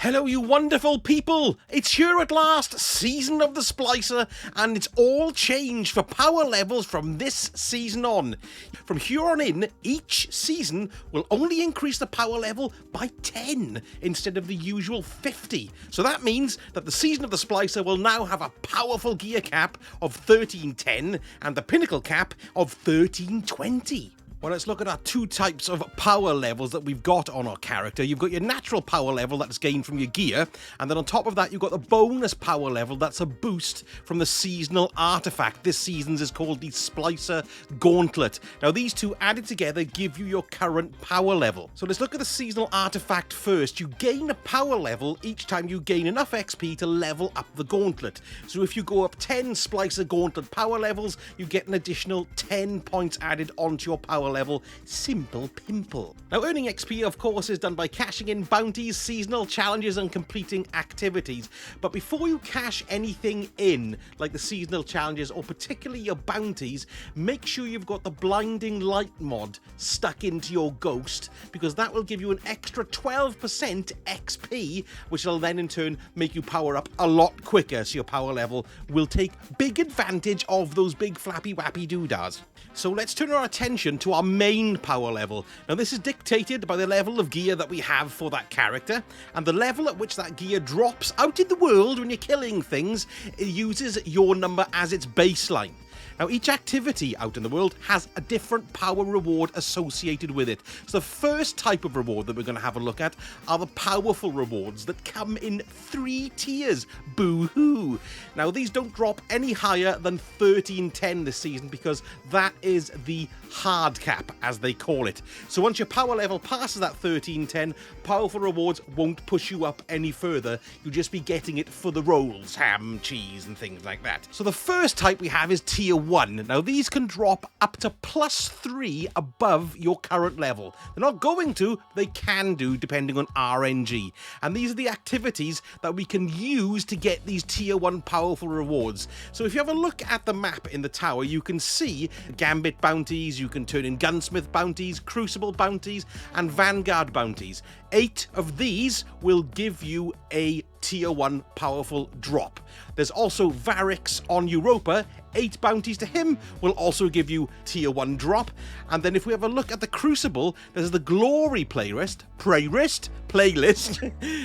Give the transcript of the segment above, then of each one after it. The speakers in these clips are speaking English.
Hello you wonderful people! It's here at last, season of the Splicer, and it's all changed for power levels from this season on. From here on in, each season will only increase the power level by 10 instead of the usual 50. So that means that the season of the Splicer will now have a powerful gear cap of 1310 and the pinnacle cap of 1320. Well, let's look at our two types of power levels that we've got on our character. You've got your natural power level that's gained from your gear, and then on top of that you've got the bonus power level that's a boost from the seasonal artifact. This season's is called the Splicer Gauntlet. Now these two added together give you your current power level. So let's look at the seasonal artifact first. You gain a power level each time you gain enough XP to level up the gauntlet. So if you go up 10 Splicer Gauntlet power levels, you get an additional 10 points added onto your power level. Simple pimple. Now earning XP of course is done by cashing in bounties, seasonal challenges and completing activities. But before you cash anything in, like the seasonal challenges or particularly your bounties, make sure you've got the blinding light mod stuck into your ghost, because that will give you an extra 12% XP, which will then in turn make you power up a lot quicker, so your power level will take big advantage of those big flappy wappy doodahs. So let's turn our attention to our main power level. Now this is dictated by the level of gear that we have for that character, and the level at which that gear drops out in the world when you're killing things, it uses your number as its baseline. Now each activity out in the world has a different power reward associated with it. So the first type of reward that we're going to have a look at are the powerful rewards that come in 3 tiers. Boo-hoo! Now these don't drop any higher than 1310 this season because that is the hard cap, as they call it. So once your power level passes that 1310, powerful rewards won't push you up any further. You'll just be getting it for the rolls, ham, cheese and things like that. So the first type we have is tier 1. Now these can drop up to +3 above your current level. They're not going to, they can do depending on RNG. And these are the activities that we can use to get these tier 1 powerful rewards. So if you have a look at the map in the tower, you can see Gambit bounties, you can turn in Gunsmith bounties, Crucible bounties and Vanguard bounties. 8 of these will give you a tier 1 powerful drop. There's also Varix on Europa. 8 bounties to him will also give you tier 1 drop. And then if we have a look at the Crucible, there's the Glory playlist.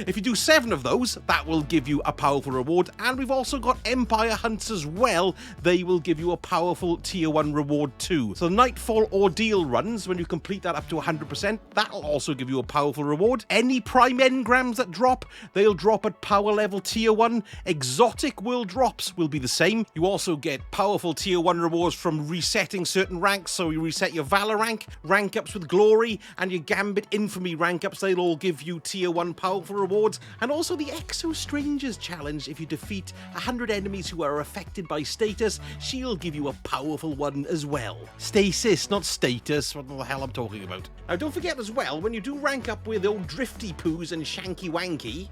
If you do 7 of those, that will give you a powerful reward. And we've also got Empire Hunts as well. They will give you a powerful tier 1 reward too. So Nightfall Ordeal runs, when you complete that up to 100%, that'll also give you a powerful reward. Any Prime Engrams that drop, they'll drop at power level tier 1. Exotic world drops will be the same. You also get powerful tier 1 rewards from resetting certain ranks. So you reset your Valor rank ups with Glory, and your Gambit Infamy rank ups, they'll all give you tier 1 powerful rewards. And also the Exo Strangers challenge, if you defeat 100 enemies who are affected by status, she'll give you a powerful one as well. Stasis, not status, what the hell I'm talking about. Now don't forget as well, when you do rank up with old Drifty Poos and Shanky Wanky,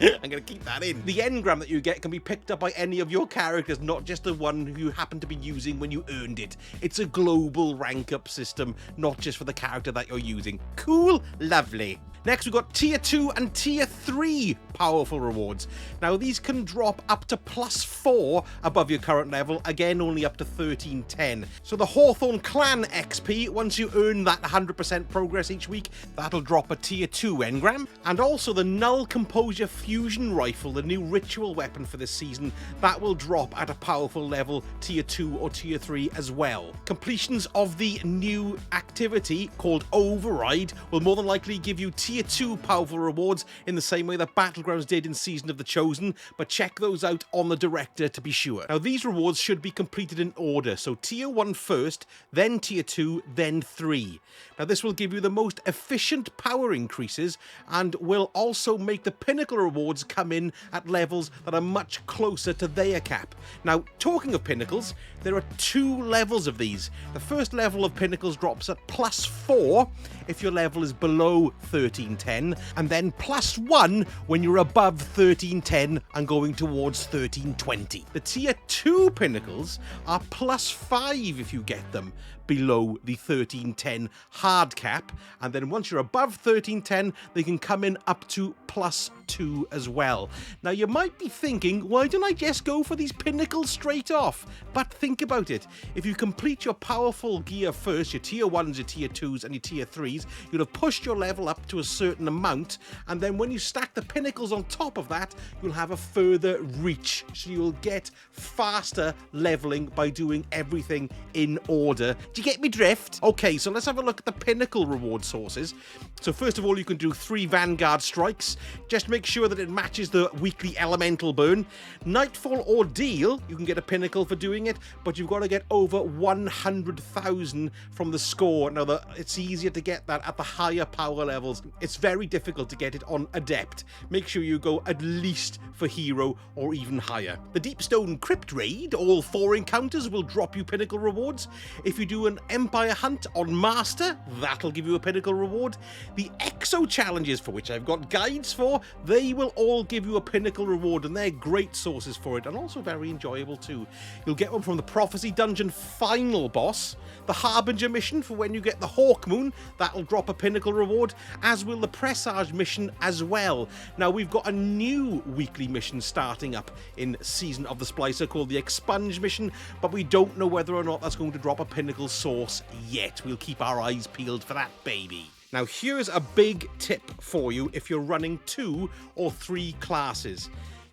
I'm going to keep that in. The engram that you get can be picked up by any of your characters, not just the one you happen to be using when you earned it. It's a global rank up system, not just for the character that you're using. Cool? Lovely. Next we've got tier 2 and tier 3 powerful rewards. Now these can drop up to +4 above your current level, again only up to 1310. So the Hawthorne Clan XP, once you earn that 100% progress each week, that'll drop a tier 2 engram. And also the Null Composure Fusion Rifle, the new ritual weapon for this season, that will drop at a powerful level tier 2 or tier 3 as well. Completions of the new activity called Override will more than likely give you tier 2 powerful rewards in the same way that Battlegrounds did in Season of the Chosen, but check those out on the director to be sure. Now these rewards should be completed in order, so tier 1 first, then tier 2, then 3. Now this will give you the most efficient power increases and will also make the Pinnacle Rewards come in at levels that are much closer to their cap. Now talking of Pinnacles, there are 2 levels of these. The first level of Pinnacles drops at +4 if your level is below 1310, and then +1 when you're above 1310 and going towards 1320. The tier 2 Pinnacles are +5 if you get them, below the 1310 hard cap, and then once you're above 1310 they can come in up to +2 as well. Now you might be thinking, why don't I just go for these pinnacles straight off? But think about it. If you complete your powerful gear first, your tier 1s, your tier 2s and your tier 3s, you'll have pushed your level up to a certain amount, and then when you stack the pinnacles on top of that, you'll have a further reach, so you'll get faster leveling by doing everything in order. Do you get me drift? Okay, so let's have a look at the pinnacle reward sources. So first of all, you can do 3 Vanguard strikes. Just make sure that it matches the weekly elemental burn. Nightfall Ordeal, you can get a pinnacle for doing it, but you've got to get over 100,000 from the score. Now, it's easier to get that at the higher power levels. It's very difficult to get it on Adept. Make sure you go at least for Hero or even higher. The Deepstone Crypt Raid, all 4 encounters will drop you pinnacle rewards. If you do an Empire Hunt on Master, that'll give you a pinnacle reward. The Exo Challenges, for which I've got guides for, they will all give you a pinnacle reward, and they're great sources for it, and also very enjoyable too. You'll get one from the Prophecy Dungeon final boss, the Harbinger mission for when you get the Hawk Moon, that'll drop a pinnacle reward, as will the Presage mission as well. Now we've got a new weekly mission starting up in Season of the Splicer called the Expunge mission, but we don't know whether or not that's going to drop a pinnacle source yet. We'll keep our eyes peeled for that baby. Now here's a big tip for you if you're running 2 or 3 classes.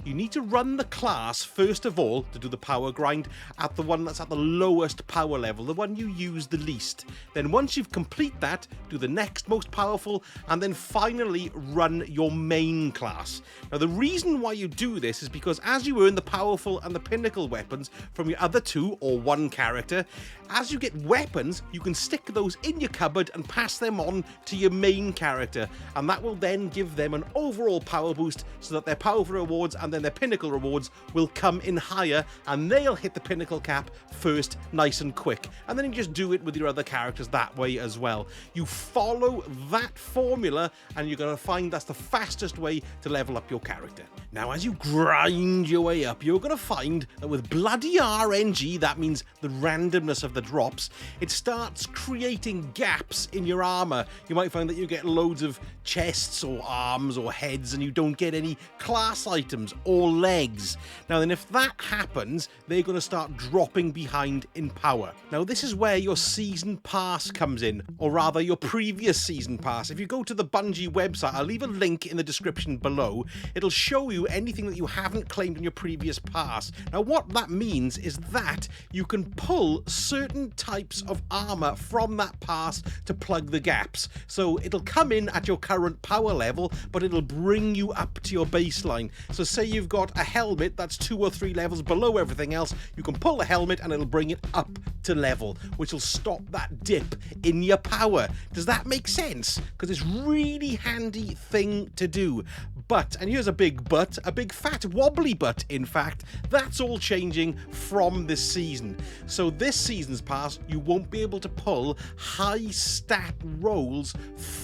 You need to run the class, first of all, to do the power grind, at the one that's at the lowest power level, the one you use the least. Then once you've complete that, do the next most powerful, and then finally run your main class. Now the reason why you do this is because as you earn the powerful and the pinnacle weapons from your other 2 or 1 character, as you get weapons, you can stick those in your cupboard and pass them on to your main character, and that will then give them an overall power boost so that their powerful rewards and then their pinnacle rewards will come in higher, and they'll hit the pinnacle cap first nice and quick, and then you just do it with your other characters that way as well. You follow that formula and you're going to find that's the fastest way to level up your character. Now as you grind your way up, you're going to find that with bloody RNG, that means the randomness of the drops, it starts creating gaps in your armor. You might find that you get loads of chests or arms or heads and you don't get any class items or legs. Now then, if that happens, they're going to start dropping behind in power. Now this is where your season pass comes in, or rather your previous season pass. If you go to the Bungie website, I'll leave a link in the description below. It'll show you anything that you haven't claimed in your previous pass. Now what that means is that you can pull certain types of armor from that pass to plug the gaps. So it'll come in at your current power level, but it'll bring you up to your baseline. So say you've got a helmet that's 2 or 3 levels below everything else, you can pull the helmet and it'll bring it up to level, which will stop that dip in your power. Does that make sense? Because it's really handy thing to do. But, and here's a big but, a big fat wobbly but, in fact, that's all changing from this season. So this season's pass, you won't be able to pull high stat rolls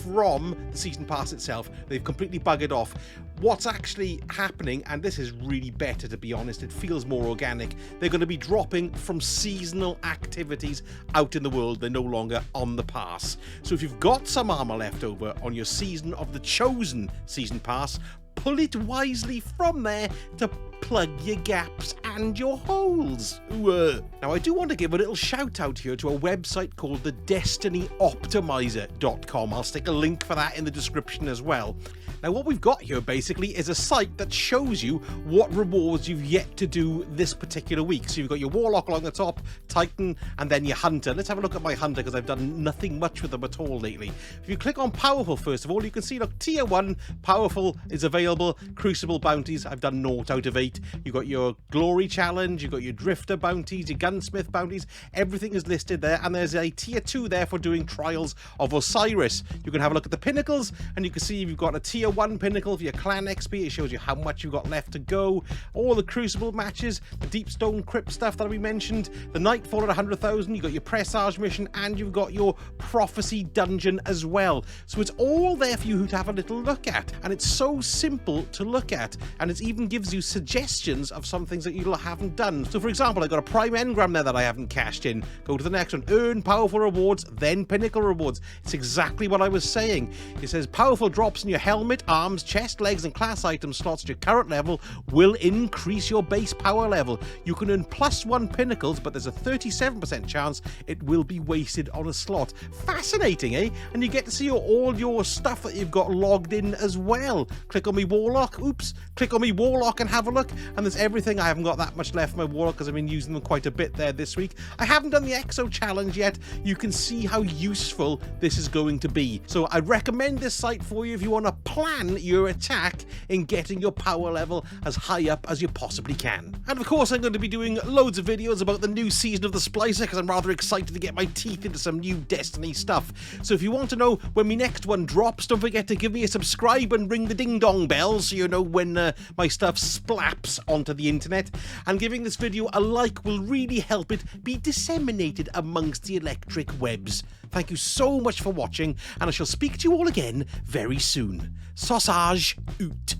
from the season pass itself. They've completely buggered off. What's actually happening, and this is really better to be honest, it feels more organic, they're going to be dropping from seasonal activities out in the world. They're no longer on the pass. So if you've got some armor left over on your Season of the Chosen season pass, pull it wisely from there to plug your gaps and your holes. Now I do want to give a little shout out here to a website called the DestinyOptimizer.com. I'll stick a link for that in the description as well. Now what we've got here basically is a site that shows you what rewards you've yet to do this particular week. So you've got your Warlock along the top, Titan, and then your Hunter. Let's have a look at my Hunter because I've done nothing much with them at all lately. If you click on Powerful first of all, you can see, look, Tier 1 Powerful is available. Crucible bounties, I've done 0 out of 8. You've got your Glory Challenge, you've got your Drifter bounties, your Gunsmith bounties, everything is listed there, and there's a Tier 2 there for doing Trials of Osiris. You can have a look at the Pinnacles, and you can see you've got a Tier 1 pinnacle for your clan XP. It shows you how much you've got left to go. All the Crucible matches, the Deepstone Crypt stuff that we mentioned, the Nightfall at 100,000, you've got your Presage mission, and you've got your Prophecy dungeon as well. So it's all there for you to have a little look at, and it's so simple to look at, and it even gives you suggestions of some things that you haven't done. So for example, I got a Prime Engram there that I haven't cashed in. Go to the next one, earn powerful rewards, then Pinnacle Rewards. It's exactly what I was saying. It says powerful drops in your helmet, arms, chest, legs, and class item slots at your current level will increase your base power level. You can earn +1 pinnacles, but there's a 37% chance it will be wasted on a slot. Fascinating, eh? And you get to see all your stuff that you've got logged in as well. Click on me Warlock. Oops. Click on me Warlock and have a look. And there's everything. I haven't got that much left for my Warlock because I've been using them quite a bit there this week. I haven't done the Exo challenge yet. You can see how useful this is going to be. So I recommend this site for you if you want to plan your attack in getting your power level as high up as you possibly can. And of course, I'm going to be doing loads of videos about the new season of the Splicer because I'm rather excited to get my teeth into some new Destiny stuff. So if you want to know when my next one drops, don't forget to give me a subscribe and ring the ding dong bell so you know when my stuff splaps onto the internet. And giving this video a like will really help it be disseminated amongst the electric webs. Thank you so much for watching, and I shall speak to you all again very soon. Sausage out.